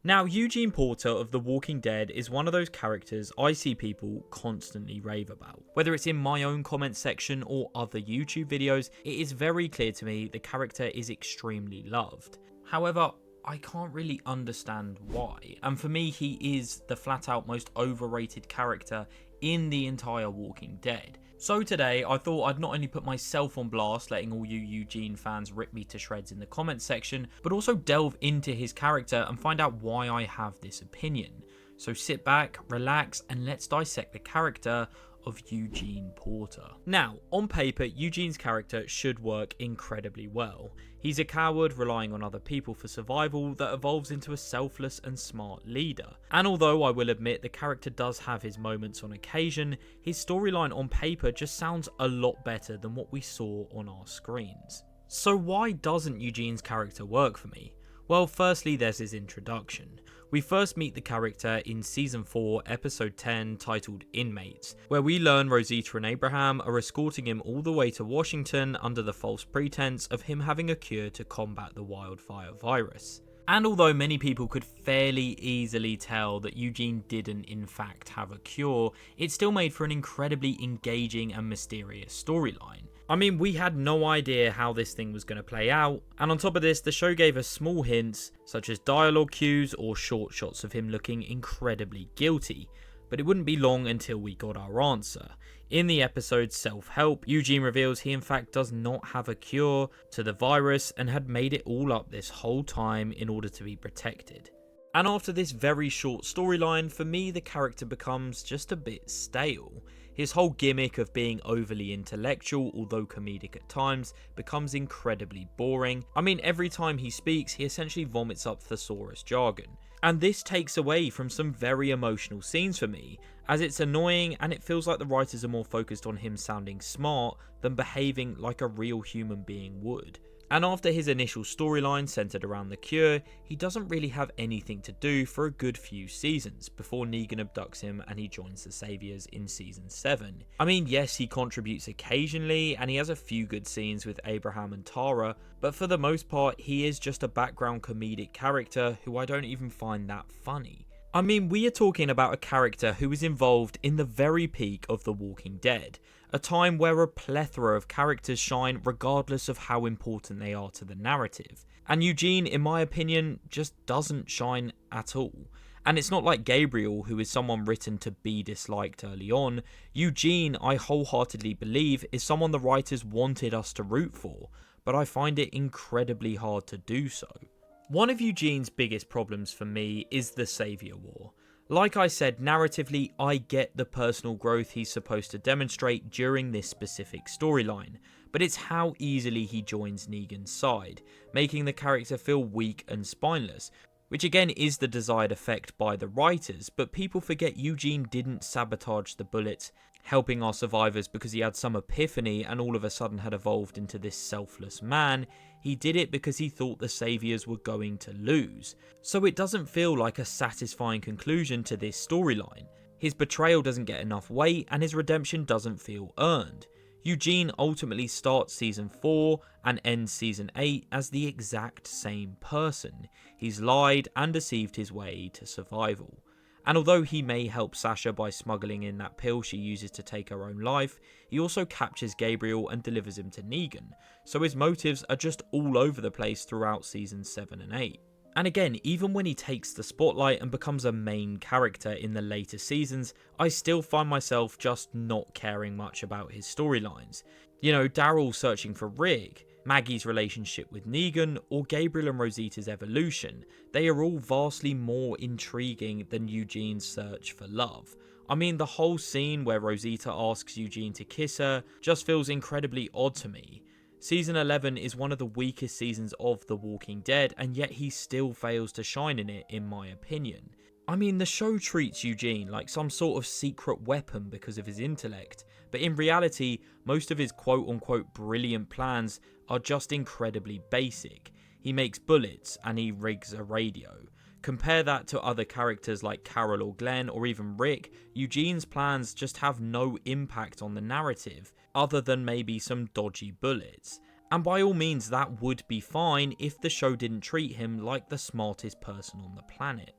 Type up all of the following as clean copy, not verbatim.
Now, Eugene Porter of The Walking Dead is one of those characters I see people constantly rave about. Whether it's in my own comment section or other YouTube videos, it is very clear to me the character is extremely loved. However, I can't really understand why, and for me he is the flat out most overrated character in the entire Walking Dead. So today I thought I'd not only put myself on blast, letting all you Eugene fans rip me to shreds in the comments section, but also delve into his character and find out why I have this opinion. So sit back, relax, and let's dissect the character of Eugene Porter. Now, on paper, Eugene's character should work incredibly well. He's a coward relying on other people for survival that evolves into a selfless and smart leader. And although I will admit the character does have his moments on occasion, his storyline on paper just sounds a lot better than what we saw on our screens. So why doesn't Eugene's character work for me? Well, firstly, there's his introduction. We first meet the character in Season 4, Episode 10, titled Inmates, where we learn Rosita and Abraham are escorting him all the way to Washington under the false pretense of him having a cure to combat the wildfire virus. And although many people could fairly easily tell that Eugene didn't in fact have a cure, it still made for an incredibly engaging and mysterious storyline. I mean, we had no idea how this thing was going to play out, and on top of this, the show gave us small hints, such as dialogue cues or short shots of him looking incredibly guilty, but it wouldn't be long until we got our answer. In the episode Self-Help, Eugene reveals he in fact does not have a cure to the virus and had made it all up this whole time in order to be protected. And after this very short storyline, for me the character becomes just a bit stale. His whole gimmick of being overly intellectual, although comedic at times, becomes incredibly boring. I mean, every time he speaks, he essentially vomits up thesaurus jargon. And this takes away from some very emotional scenes for me, as it's annoying and it feels like the writers are more focused on him sounding smart than behaving like a real human being would. And after his initial storyline centered around the cure, he doesn't really have anything to do for a good few seasons before Negan abducts him and he joins the Saviors in Season 7. I mean, yes, he contributes occasionally and he has a few good scenes with Abraham and Tara, but for the most part, he is just a background comedic character who I don't even find that funny. I mean, we are talking about a character who is involved in the very peak of The Walking Dead, a time where a plethora of characters shine regardless of how important they are to the narrative. And Eugene, in my opinion, just doesn't shine at all. And it's not like Gabriel, who is someone written to be disliked early on. Eugene, I wholeheartedly believe, is someone the writers wanted us to root for, but I find it incredibly hard to do so. One of Eugene's biggest problems for me is the Savior War. Like I said, narratively, I get the personal growth he's supposed to demonstrate during this specific storyline, but it's how easily he joins Negan's side, making the character feel weak and spineless, which again is the desired effect by the writers, but people forget Eugene didn't sabotage the bullets, helping our survivors because he had some epiphany and all of a sudden had evolved into this selfless man. He did it because he thought the Saviors were going to lose. So it doesn't feel like a satisfying conclusion to this storyline. His betrayal doesn't get enough weight and his redemption doesn't feel earned. Eugene ultimately starts Season 4 and ends Season 8 as the exact same person. He's lied and deceived his way to survival. And although he may help Sasha by smuggling in that pill she uses to take her own life, he also captures Gabriel and delivers him to Negan, so his motives are just all over the place throughout Seasons 7 and 8. And again, even when he takes the spotlight and becomes a main character in the later seasons, I still find myself just not caring much about his storylines. You know, Daryl searching for Rick, Maggie's relationship with Negan, or Gabriel and Rosita's evolution, they are all vastly more intriguing than Eugene's search for love. I mean, the whole scene where Rosita asks Eugene to kiss her just feels incredibly odd to me. Season 11 is one of the weakest seasons of The Walking Dead, and yet he still fails to shine in it, in my opinion. I mean, the show treats Eugene like some sort of secret weapon because of his intellect, but in reality, most of his quote-unquote brilliant plans are just incredibly basic. He makes bullets and he rigs a radio. Compare that to other characters like Carol or Glenn or even Rick, Eugene's plans just have no impact on the narrative, other than maybe some dodgy bullets. And by all means that would be fine if the show didn't treat him like the smartest person on the planet.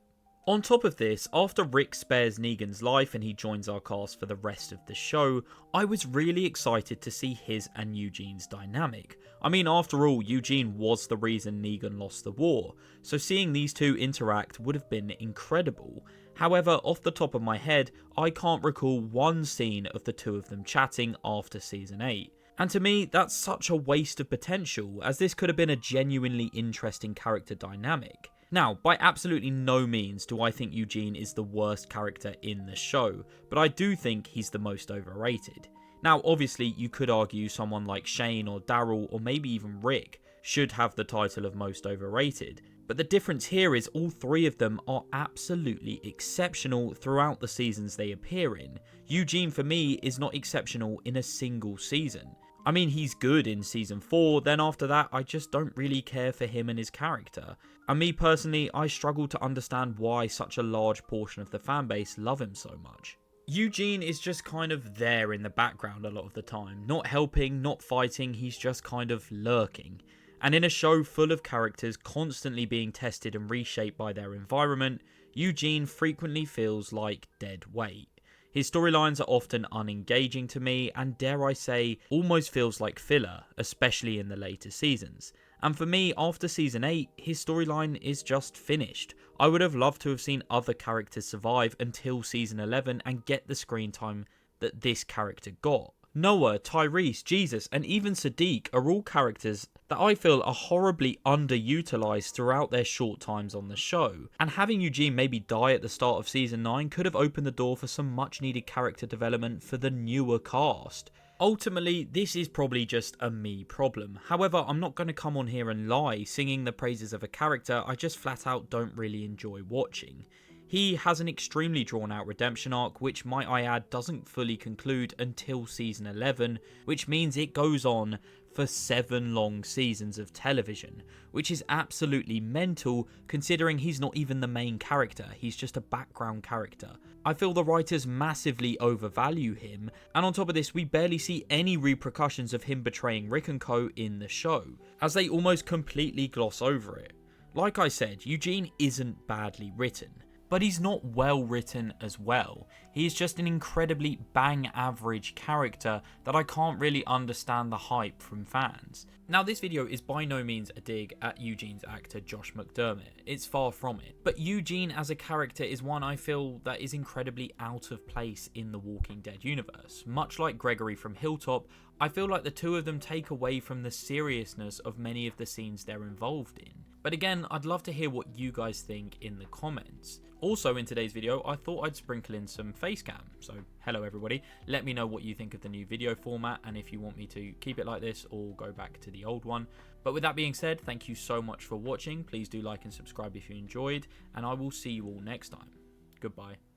On top of this, after Rick spares Negan's life and he joins our cast for the rest of the show, I was really excited to see his and Eugene's dynamic. I mean, after all, Eugene was the reason Negan lost the war, so seeing these two interact would have been incredible. However, off the top of my head, I can't recall one scene of the two of them chatting after season 8. And to me, that's such a waste of potential, as this could have been a genuinely interesting character dynamic. Now, by absolutely no means do I think Eugene is the worst character in the show, but I do think he's the most overrated. Now, obviously, you could argue someone like Shane or Daryl or maybe even Rick should have the title of most overrated, but the difference here is all three of them are absolutely exceptional throughout the seasons they appear in. Eugene for me is not exceptional in a single season. I mean, he's good in season 4, then after that I just don't really care for him and his character. And me personally, I struggle to understand why such a large portion of the fanbase love him so much. Eugene is just kind of there in the background a lot of the time, not helping, not fighting, he's just kind of lurking. And in a show full of characters constantly being tested and reshaped by their environment, Eugene frequently feels like dead weight. His storylines are often unengaging to me and, dare I say, almost feels like filler, especially in the later seasons. And for me, after season 8, his storyline is just finished. I would have loved to have seen other characters survive until season 11 and get the screen time that this character got. Noah, Tyrese, Jesus, and even Sadiq are all characters that I feel are horribly underutilized throughout their short times on the show, and having Eugene maybe die at the start of season 9 could have opened the door for some much needed character development for the newer cast. Ultimately, this is probably just a me problem. However, I'm not going to come on here and lie, singing the praises of a character I just flat out don't really enjoy watching. He has an extremely drawn out redemption arc, which might I add doesn't fully conclude until season 11, which means it goes on for 7 long seasons of television, which is absolutely mental considering he's not even the main character, he's just a background character. I feel the writers massively overvalue him, and on top of this we barely see any repercussions of him betraying Rick and co in the show, as they almost completely gloss over it. Like I said, Eugene isn't badly written, but he's not well written as well. He's just an incredibly bang average character that I can't really understand the hype from fans. Now, this video is by no means a dig at Eugene's actor Josh McDermott, it's far from it. But Eugene as a character is one I feel that is incredibly out of place in the Walking Dead universe. Much like Gregory from Hilltop, I feel like the two of them take away from the seriousness of many of the scenes they're involved in. But again, I'd love to hear what you guys think in the comments. Also in today's video, I thought I'd sprinkle in some face cam. So hello everybody, let me know what you think of the new video format and if you want me to keep it like this or go back to the old one. But with that being said, thank you so much for watching. Please do like and subscribe if you enjoyed, and I will see you all next time. Goodbye.